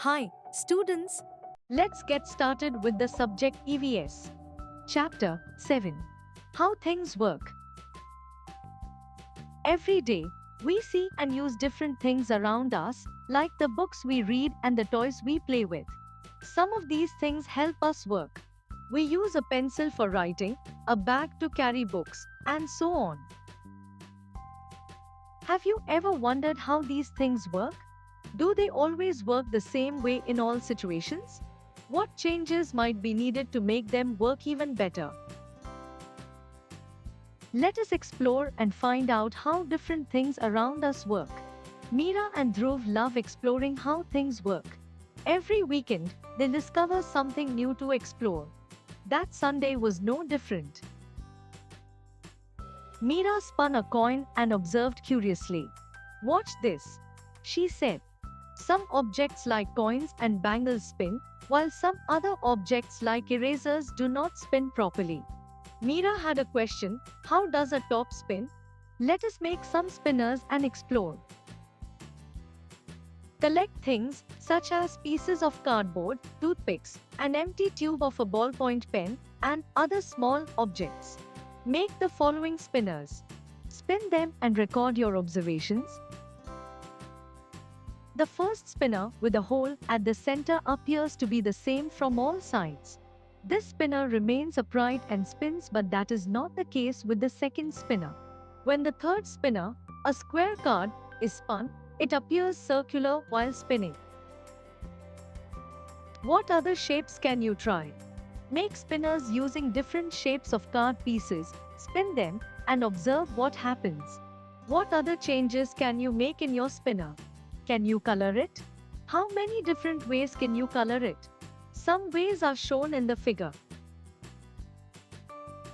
Hi, students. Let's get started with the subject EVS. Chapter 7. How things work. Every day, we see and use different things around us, like the books we read and the toys we play with. Some of these things help us work. We use a pencil for writing, a bag to carry books, and so on. Have you ever wondered how these things work? Do they always work the same way in all situations? What changes might be needed to make them work even better? Let us explore and find out how different things around us work. Meera and Dhruv love exploring how things work. Every weekend, they discover something new to explore. That Sunday was no different. Meera spun a coin and observed curiously. "Watch this," she said. "Some objects like coins and bangles spin, while some other objects like erasers do not spin properly." Meera had a question: how does a top spin? Let us make some spinners and explore. Collect things such as pieces of cardboard, toothpicks, an empty tube of a ballpoint pen, and other small objects. Make the following spinners. Spin them and record your observations. The first spinner with a hole at the center appears to be the same from all sides. This spinner remains upright and spins, but that is not the case with the second spinner. When the third spinner, a square card, is spun, it appears circular while spinning. What other shapes can you try? Make spinners using different shapes of card pieces, spin them, and observe what happens. What other changes can you make in your spinner? Can you color it? How many different ways can you color it? Some ways are shown in the figure.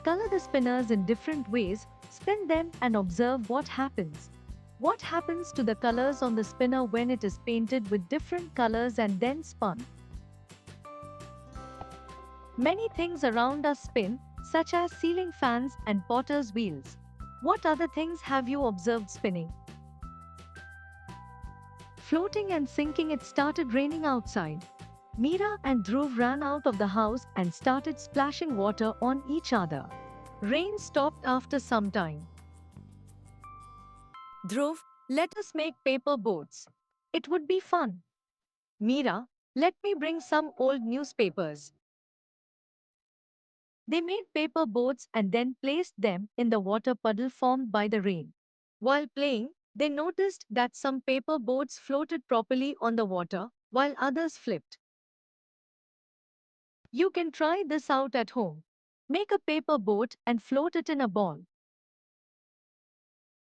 Color the spinners in different ways, spin them and observe what happens. What happens to the colors on the spinner when it is painted with different colors and then spun? Many things around us spin, such as ceiling fans and potter's wheels. What other things have you observed spinning? Floating and sinking. It started raining outside. Meera and Dhruv ran out of the house and started splashing water on each other. Rain stopped after some time. "Dhruv, let us make paper boats. It would be fun." "Meera, let me bring some old newspapers." They made paper boats and then placed them in the water puddle formed by the rain. While playing, they noticed that some paper boats floated properly on the water, while others flipped. You can try this out at home. Make a paper boat and float it in a ball.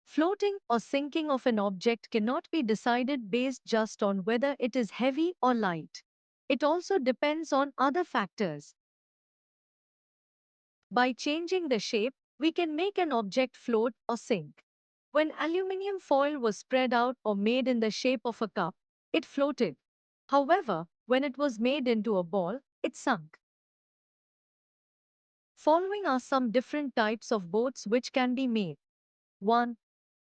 Floating or sinking of an object cannot be decided based just on whether it is heavy or light. It also depends on other factors. By changing the shape, we can make an object float or sink. When aluminium foil was spread out or made in the shape of a cup, it floated. However, when it was made into a ball, it sunk. Following are some different types of boats which can be made. 1.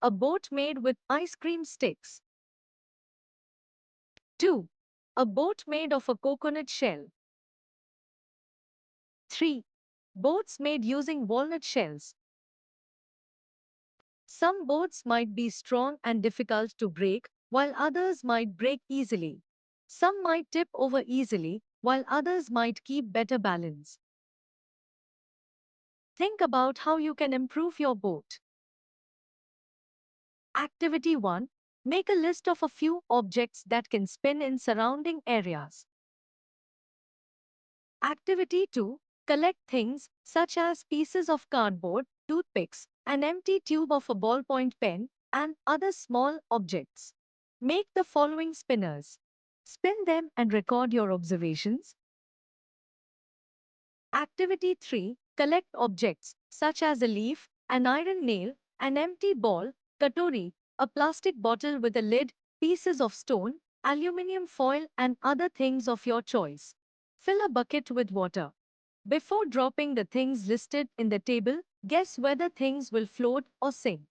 A boat made with ice cream sticks. 2. A boat made of a coconut shell. 3. Boats made using walnut shells. Some boats might be strong and difficult to break, while others might break easily. Some might tip over easily, while others might keep better balance. Think about how you can improve your boat. Activity 1. Make a list of a few objects that can spin in surrounding areas. Activity 2. Collect things such as pieces of cardboard, toothpicks, an empty tube of a ballpoint pen, and other small objects. Make the following spinners. Spin them and record your observations. Activity 3. Collect objects such as a leaf, an iron nail, an empty ball, katori, a plastic bottle with a lid, pieces of stone, aluminium foil, and other things of your choice. Fill a bucket with water. Before dropping the things listed in the table, guess whether things will float or sink.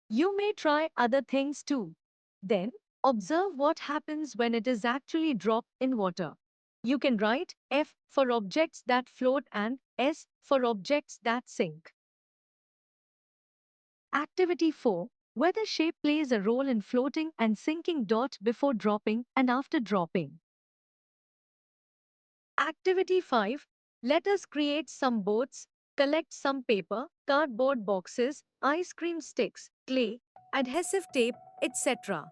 You may try other things too. Then, Observe what happens when it is actually dropped in water. You can write F for objects that float and S for objects that sink. Activity 4. Whether shape plays a role in floating and sinking. Before dropping and after dropping. Activity 5. Let us create some boats, collect some paper, cardboard boxes, ice cream sticks, clay, adhesive tape, etc.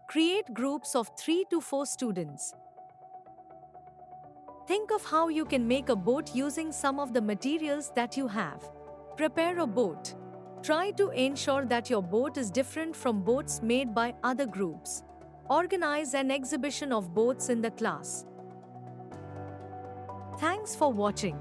Create groups of 3 to 4 students. Think of how you can make a boat using some of the materials that you have. Prepare a boat. Try to ensure that your boat is different from boats made by other groups. Organize an exhibition of boats in the class. Thanks for watching.